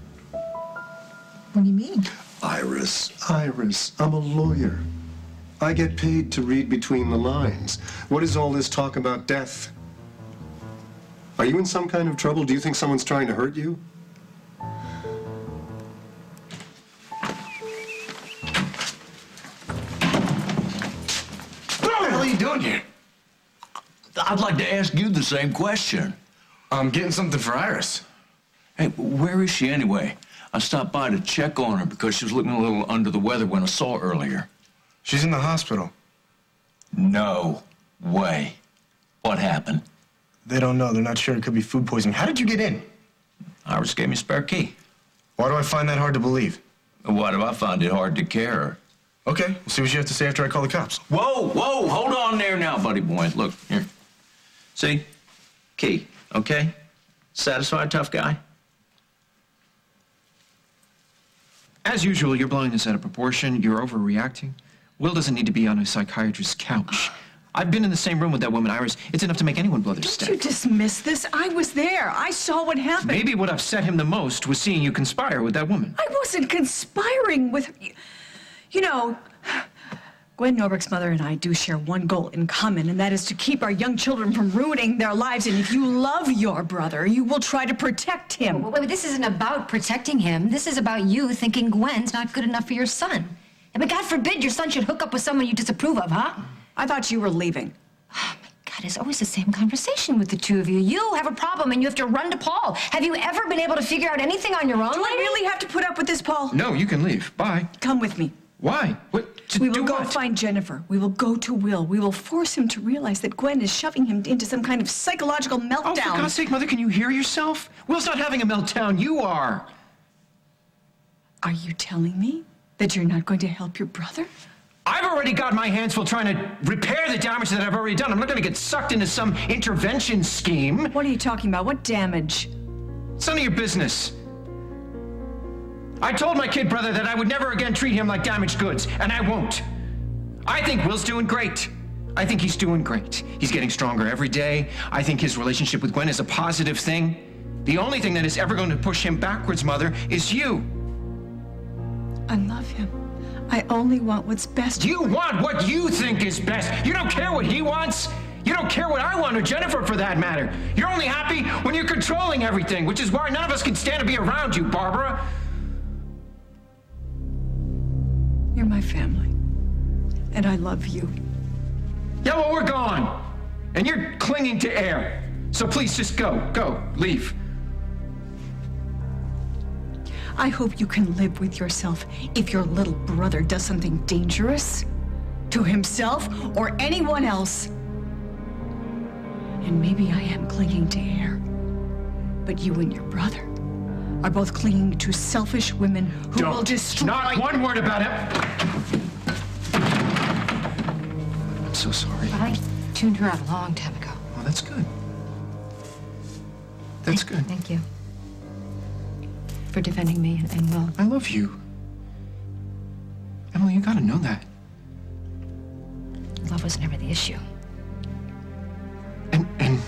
What do you mean? Iris, I'm a lawyer. I get paid to read between the lines. What is all this talk about death? Are you in some kind of trouble? Do you think someone's trying to hurt you? What the hell are you doing here? I'd like to ask you the same question. I'm getting something for Iris. Hey, where is she anyway? I stopped by to check on her because she was looking a little under the weather when I saw her earlier. She's in the hospital. No way. What happened? They don't know. They're not sure. It could be food poisoning. How did you get in? Iris gave me a spare key. Why do I find that hard to believe? Why do I find it hard to care? Okay, we'll see what you have to say after I call the cops. Whoa, hold on there now, buddy boy. Look, here. See? Key, okay? Satisfied, tough guy? As usual, you're blowing this out of proportion. You're overreacting. Will doesn't need to be on a psychiatrist's couch. I've been in the same room with that woman, Iris. It's enough to make anyone blow their stick. Don't you dismiss this? I was there. I saw what happened. Maybe what upset him the most was seeing you conspire with that woman. I wasn't conspiring with... You know, Gwen Nobrick's mother and I do share one goal in common, and that is to keep our young children from ruining their lives. And if you love your brother, you will try to protect him. Well, wait, this isn't about protecting him. This is about you thinking Gwen's not good enough for your son. But God forbid your son should hook up with someone you disapprove of, huh? I thought you were leaving. Oh, my God, it's always the same conversation with the two of you. You have a problem and you have to run to Paul. Have you ever been able to figure out anything on your own? Do I really have to put up with this, Paul? No, you can leave. Bye. Come with me. Why? What? We will go find Jennifer. We will go to Will. We will force him to realize that Gwen is shoving him into some kind of psychological meltdown. Oh, for God's sake, Mother, can you hear yourself? Will's not having a meltdown. You are. Are you telling me that you're not going to help your brother? I've already got my hands full trying to repair the damage that I've already done. I'm not going to get sucked into some intervention scheme. What are you talking about? What damage? It's none of your business. I told my kid brother that I would never again treat him like damaged goods, and I won't. I think Will's doing great. I think he's doing great. He's getting stronger every day. I think his relationship with Gwen is a positive thing. The only thing that is ever going to push him backwards, Mother, is you. I love him. I only want what's best. You want what you think is best. You don't care what he wants. You don't care what I want, or Jennifer for that matter. You're only happy when you're controlling everything, which is why none of us can stand to be around you, Barbara. You're my family, and I love you. Yeah, well, we're gone. And you're clinging to air. So please just go, leave. I hope you can live with yourself if your little brother does something dangerous to himself or anyone else. And maybe I am clinging to air, but you and your brother are both clinging to selfish women who will destroy— Not one word about it. I'm so sorry. I tuned her out a long time ago. Oh, that's good. That's good. Thank you for defending me and Will. I love you. Emily, you gotta know that. Love was never the issue. And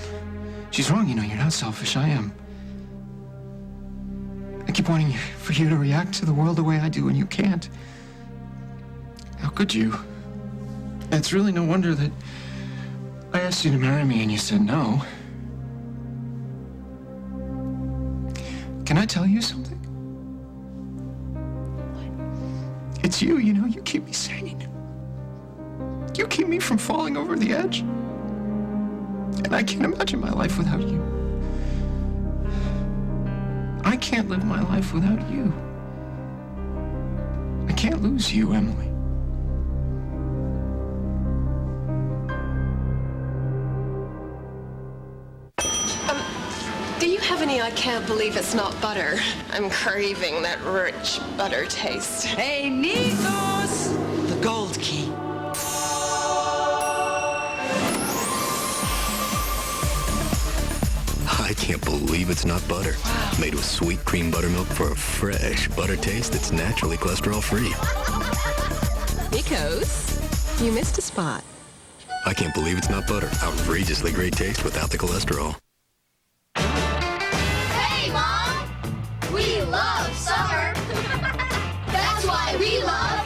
she's wrong, you know, you're not selfish, I am. I keep wanting for you to react to the world the way I do, and you can't. How could you? And it's really no wonder that I asked you to marry me and you said no. Can I tell you something? What? It's you, you know, you keep me sane. You keep me from falling over the edge. And I can't imagine my life without you. I can't live my life without you. I can't lose you, Emily. Do you have any I can't believe it's not butter? I'm craving that rich butter taste. Hey, Nikos! The gold key. I can't believe it's not butter. Wow. Made with sweet cream buttermilk for a fresh butter taste that's naturally cholesterol-free. Nikos, you missed a spot. I can't believe it's not butter. Outrageously great taste without the cholesterol. Hey, Mom! We love summer. That's why we love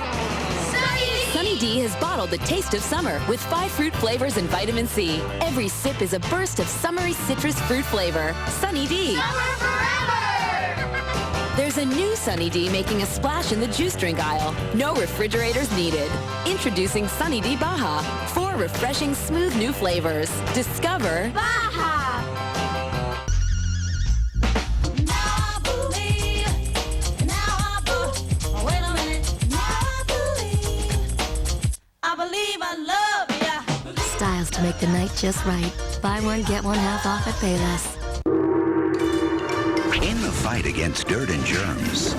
Sunny D. Sunny D has bottled the taste of summer with 5 fruit flavors and vitamin C. Every sip is a burst of summery citrus fruit flavor. Sunny D. Summer forever! There's a new Sunny D making a splash in the juice drink aisle. No refrigerators needed. Introducing Sunny D Baja. 4 refreshing, smooth new flavors. Discover Baja! Styles to make the night just right. Buy one, get one half off at Payless. In the fight against dirt and germs,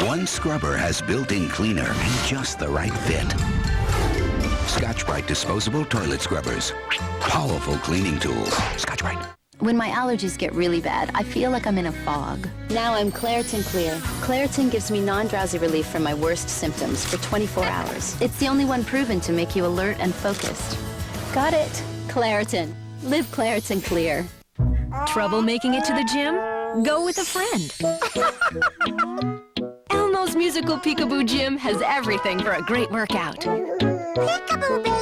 one scrubber has built-in cleaner and just the right fit. Scotch-Brite disposable toilet scrubbers. Powerful cleaning tools. Scotch-Brite. When my allergies get really bad, I feel like I'm in a fog. Now I'm Claritin Clear. Claritin gives me non-drowsy relief from my worst symptoms for 24 hours. It's the only one proven to make you alert and focused. Got it. Claritin. Live Claritin Clear. trouble making it to the gym? Go with a friend. Elmo's Musical Peekaboo Gym has everything for a great workout. Peekaboo, baby.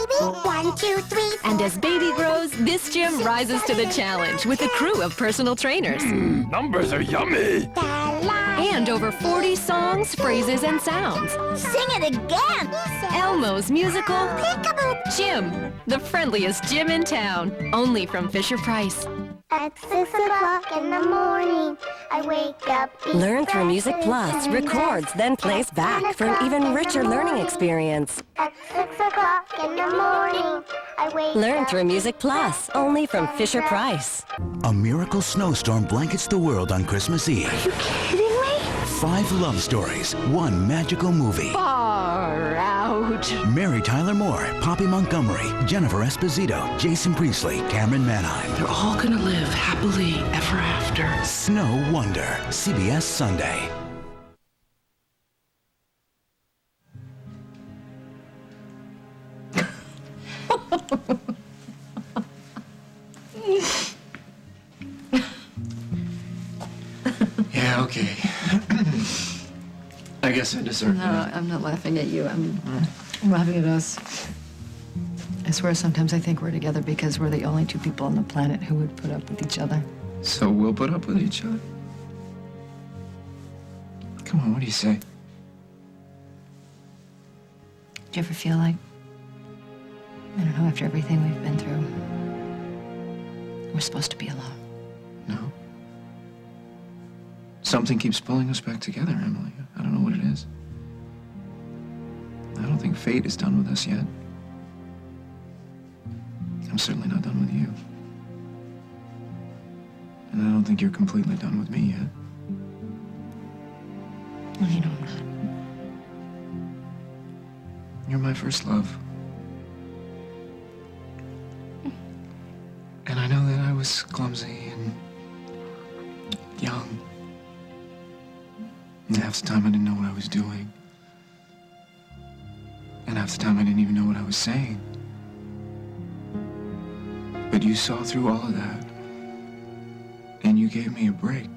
1, 2, 3. And as baby grows, this gym rises to the challenge with a crew of personal trainers. Numbers are yummy. And over 40 songs, phrases, and sounds. Sing it again. Elmo's Musical Peekaboo Gym. The friendliest gym in town. Only from Fisher-Price. At 6 o'clock in the morning, I wake up. Learn through Music Plus, records, then plays back for an even richer learning experience. At 6 o'clock in the morning, I wake Learn up. through Music Plus, only from Fisher-Price. A miracle snowstorm blankets the world on Christmas Eve. Are you kidding me? 5 love stories, 1 magical movie. Far out. Mary Tyler Moore, Poppy Montgomery, Jennifer Esposito, Jason Priestley, Cameron Manheim. They're all gonna live happily ever after. Snow Wonder, CBS Sunday. Yeah, okay. I guess I deserve No, that. I'm not laughing at you. I'm laughing at us. I swear sometimes I think we're together because we're the only two people on the planet who would put up with each other. So we'll put up with each other? Come on, what do you say? Do you ever feel like, I don't know, after everything we've been through, we're supposed to be alone? No. Something keeps pulling us back together, Emily. I don't know what it is. I don't think fate is done with us yet. I'm certainly not done with you. And I don't think you're completely done with me yet. Well, you know I'm not. You're my first love. And I know that I was clumsy and young. And half the time I didn't know what I was doing. And half the time I didn't even know what I was saying. But you saw through all of that. And you gave me a break.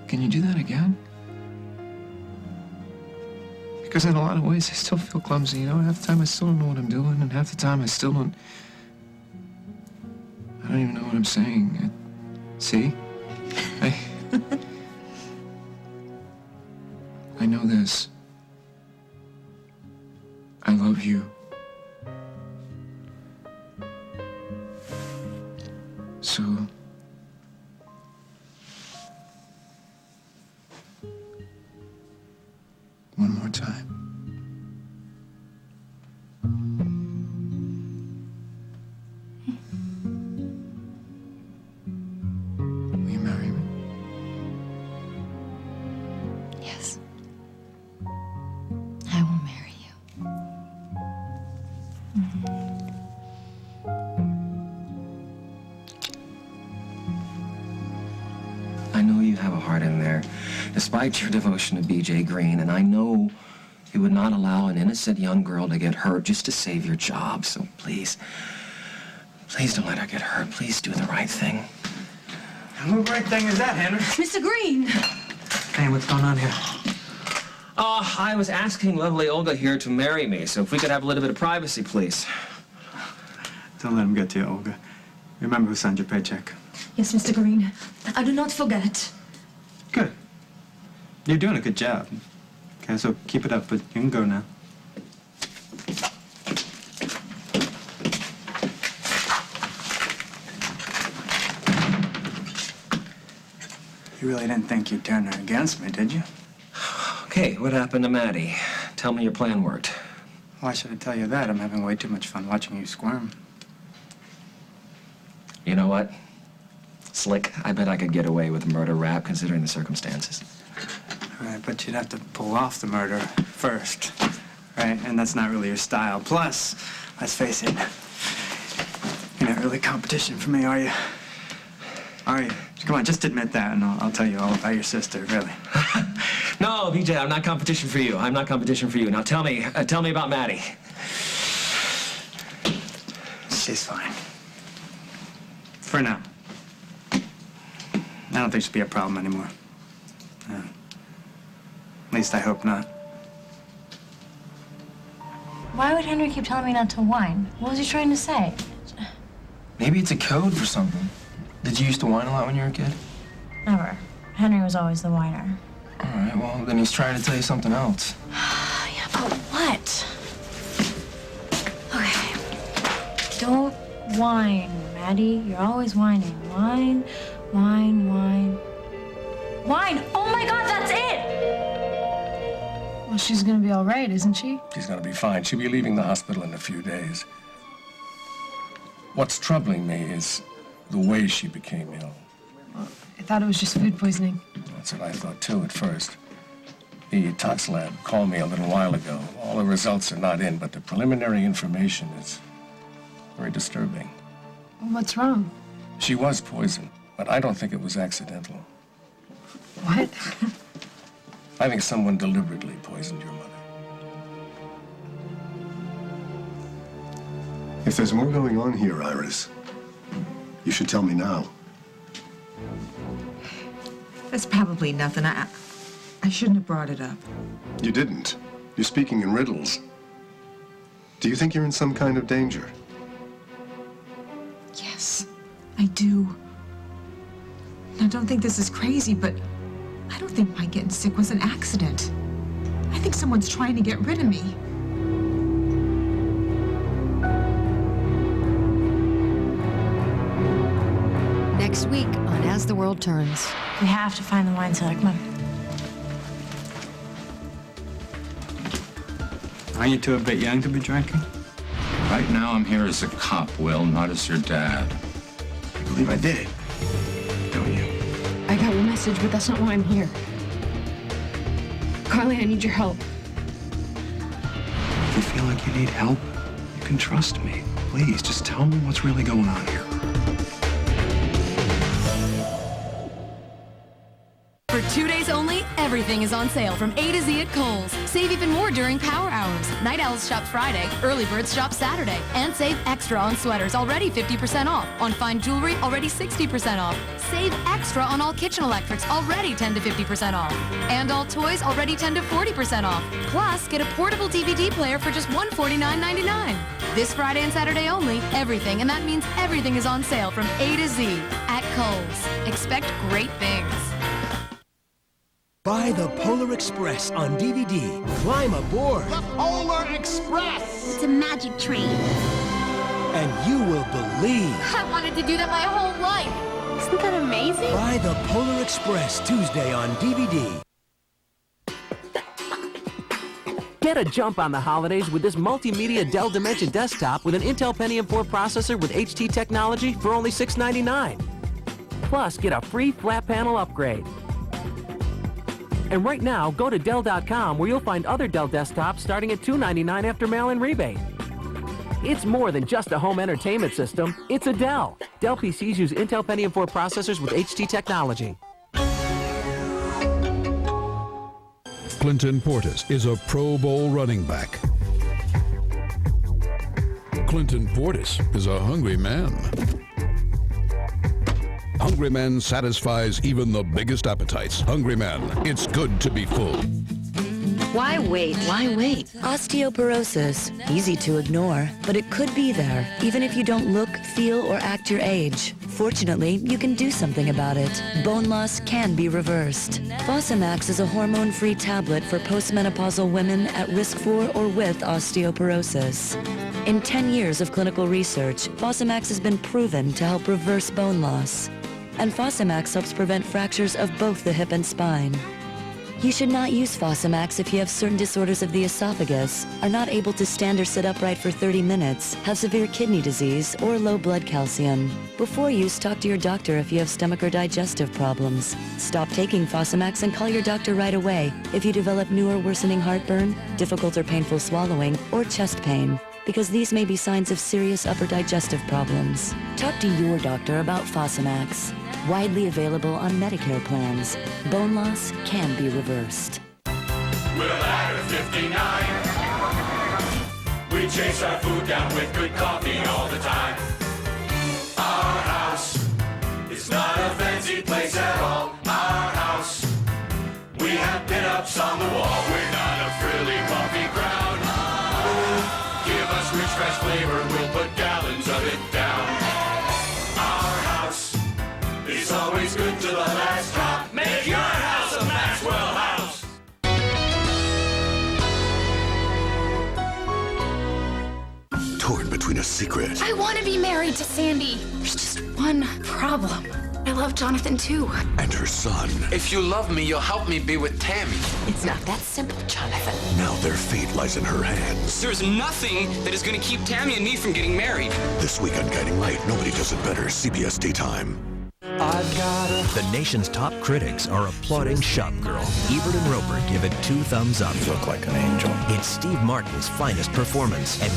Can you do that again? Because in a lot of ways, I still feel clumsy, you know? Half the time I still don't know what I'm doing, and half the time I still don't... I don't even know what I'm saying. See? I know this. I love you. So... one more time. Will you marry me? Yes. I will marry you. I know you have a heart in there, despite your devotion to B.J. Green, and I know you would not allow an innocent young girl to get hurt just to save your job. So please, please don't let her get hurt. Please do the right thing. And what right thing is that, Henry? Mr. Green! Hey, what's going on here? I was asking lovely Olga here to marry me, so if we could have a little bit of privacy, please. Don't let him get to you, Olga. Remember who signed your paycheck. Yes, Mr. Green. I do not forget. Good. You're doing a good job. Okay, so keep it up, but you can go now. You really didn't think you'd turn her against me, did you? Okay, what happened to Maddie? Tell me your plan worked. Why should I tell you that? I'm having way too much fun watching you squirm. You know what? Slick, I bet I could get away with a murder rap considering the circumstances. Right, but you'd have to pull off the murder first, right? And that's not really your style. Plus, let's face it, you're not really competition for me, are you? Are you? Come on, just admit that, and I'll tell you all about your sister, really. No, BJ, I'm not competition for you. I'm not competition for you. Now tell me about Maddie. She's fine. For now. I don't think she'll be a problem anymore. No. At least I hope not. Why would Henry keep telling me not to whine? What was he trying to say? Maybe it's a code for something. Did you used to whine a lot when you were a kid? Never. Henry was always the whiner. All right, well, then he's trying to tell you something else. Yeah, but what? Okay. Don't whine, Maddie. You're always whining. Whine, whine, whine. Whine! Oh my God, that's it! Well, she's gonna be all right, isn't she? She's gonna be fine. She'll be leaving the hospital in a few days. What's troubling me is the way she became ill. Well, I thought it was just food poisoning. That's what I thought, too, at first. The tox lab called me a little while ago. All the results are not in, but the preliminary information is very disturbing. Well, what's wrong? She was poisoned, but I don't think it was accidental. What? I think someone deliberately poisoned your mother. If there's more going on here, Iris, you should tell me now. That's probably nothing. I shouldn't have brought it up. You didn't. You're speaking in riddles. Do you think you're in some kind of danger? Yes, I do. Now, don't think this is crazy, but I don't think my getting sick was an accident. I think someone's trying to get rid of me. Next week on As the World Turns. We have to find the wine cellar. Come on. Aren't you two a bit young to be drinking? Right now, I'm here as a cop, Will, not as your dad. I believe I did it. Don't you? I got your message, but that's not why I'm here. Carly, I need your help. If you feel like you need help, you can trust me. Please, just tell me what's really going on here. For 2 days only, everything is on sale from A to Z at Kohl's. Save even more during power hours. Night Owls shop Friday, Early Birds shop Saturday. And save extra on sweaters, already 50% off. On fine jewelry, already 60% off. Save extra on all kitchen electrics, already 10 to 50% off. And all toys, already 10 to 40% off. Plus, get a portable DVD player for just $149.99. This Friday and Saturday only, everything, and that means everything is on sale from A to Z at Kohl's. Expect great things. Buy the Polar Express on DVD. Climb aboard. The Polar Express! It's a magic train. And you will believe. I wanted to do that my whole life. Isn't that amazing? Buy the Polar Express Tuesday on DVD. Get a jump on the holidays with this multimedia Dell Dimension desktop with an Intel Pentium 4 processor with HT technology for only $699. Plus, get a free flat panel upgrade. And right now, go to Dell.com where you'll find other Dell desktops starting at $299 after mail-in rebate. It's more than just a home entertainment system. It's a Dell. Dell PCs use Intel Pentium 4 processors with HT technology. Clinton Portis is a Pro Bowl running back. Clinton Portis is a hungry man. Hungry Man satisfies even the biggest appetites. Hungry Man, it's good to be full. Why wait? Why wait? Osteoporosis. Easy to ignore, but it could be there, even if you don't look, feel, or act your age. Fortunately, you can do something about it. Bone loss can be reversed. Fosamax is a hormone-free tablet for postmenopausal women at risk for or with osteoporosis. In 10 years of clinical research, Fosamax has been proven to help reverse bone loss. And Fosamax helps prevent fractures of both the hip and spine. You should not use Fosamax if you have certain disorders of the esophagus, are not able to stand or sit upright for 30 minutes, have severe kidney disease, or low blood calcium. Before use, talk to your doctor if you have stomach or digestive problems. Stop taking Fosamax and call your doctor right away if you develop new or worsening heartburn, difficult or painful swallowing, or chest pain, because these may be signs of serious upper digestive problems. Talk to your doctor about Fosamax. Widely available on Medicare plans. Bone loss can be reversed. We're Ladder 59. We chase our food down with good coffee all the time. Our house is not a fancy place at all. Our house, we have pin-ups on the wall. We're not a frilly coffee crowd. Give us rich, fresh flavor, we'll put gallons of it down. It's always good to the last drop. Make your house a Maxwell house. Torn between a secret I want to be married to Sandy. There's just one problem. I love Jonathan too. and her son. If you love me, you'll help me be with Tammy. It's not that simple, Jonathan. Now their fate lies in her hands. There's nothing that is going to keep Tammy and me from getting married. This week on Guiding Light, nobody does it better. CBS Daytime. The nation's top critics are applauding Shop Girl. Ebert and Roper give it 2 thumbs up. You look like an angel. It's Steve Martin's finest performance and